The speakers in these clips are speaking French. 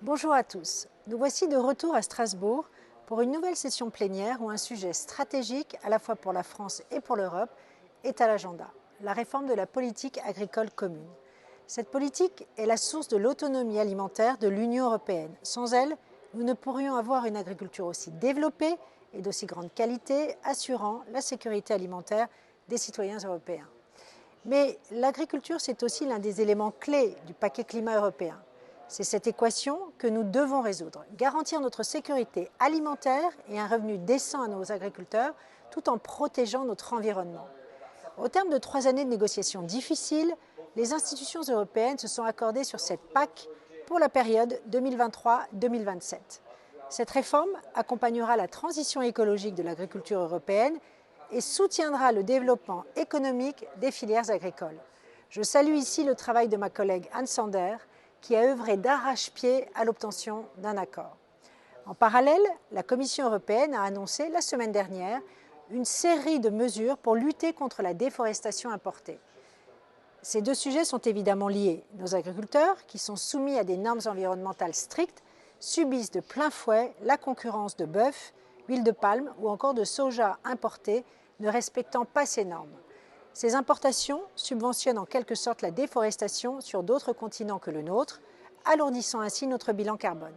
Bonjour à tous. Nous voici de retour à Strasbourg pour une nouvelle session plénière où un sujet stratégique, à la fois pour la France et pour l'Europe, est à l'agenda, la réforme de la politique agricole commune. Cette politique est la source de l'autonomie alimentaire de l'Union européenne. Sans elle, nous ne pourrions avoir une agriculture aussi développée et d'aussi grande qualité, assurant la sécurité alimentaire des citoyens européens. Mais l'agriculture, c'est aussi l'un des éléments clés du paquet climat européen. C'est cette équation que nous devons résoudre, garantir notre sécurité alimentaire et un revenu décent à nos agriculteurs, tout en protégeant notre environnement. Au terme de 3 années de négociations difficiles, les institutions européennes se sont accordées sur cette PAC pour la période 2023-2027. Cette réforme accompagnera la transition écologique de l'agriculture européenne et soutiendra le développement économique des filières agricoles. Je salue ici le travail de ma collègue Anne Sander, qui a œuvré d'arrache-pied à l'obtention d'un accord. En parallèle, la Commission européenne a annoncé la semaine dernière une série de mesures pour lutter contre la déforestation importée. Ces deux sujets sont évidemment liés. Nos agriculteurs, qui sont soumis à des normes environnementales strictes, subissent de plein fouet la concurrence de bœuf, huile de palme ou encore de soja importé ne respectant pas ces normes. Ces importations subventionnent en quelque sorte la déforestation sur d'autres continents que le nôtre, alourdissant ainsi notre bilan carbone.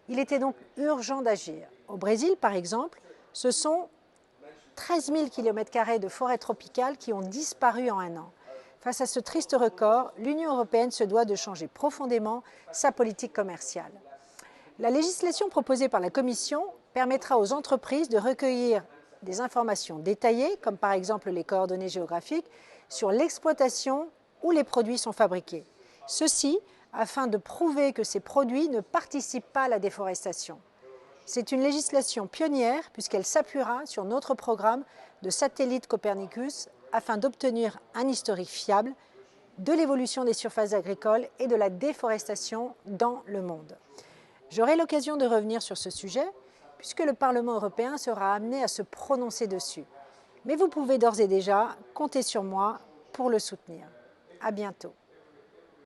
Il était donc urgent d'agir. Au Brésil, par exemple, ce sont 13 000 km² de forêts tropicales qui ont disparu en un an. Face à ce triste record, l'Union européenne se doit de changer profondément sa politique commerciale. La législation proposée par la Commission permettra aux entreprises de recueillir des informations détaillées, comme par exemple les coordonnées géographiques, sur l'exploitation où les produits sont fabriqués. Ceci afin de prouver que ces produits ne participent pas à la déforestation. C'est une législation pionnière puisqu'elle s'appuiera sur notre programme de satellite Copernicus afin d'obtenir un historique fiable de l'évolution des surfaces agricoles et de la déforestation dans le monde. J'aurai l'occasion de revenir sur ce sujet puisque le Parlement européen sera amené à se prononcer dessus. Mais vous pouvez d'ores et déjà compter sur moi pour le soutenir. À bientôt.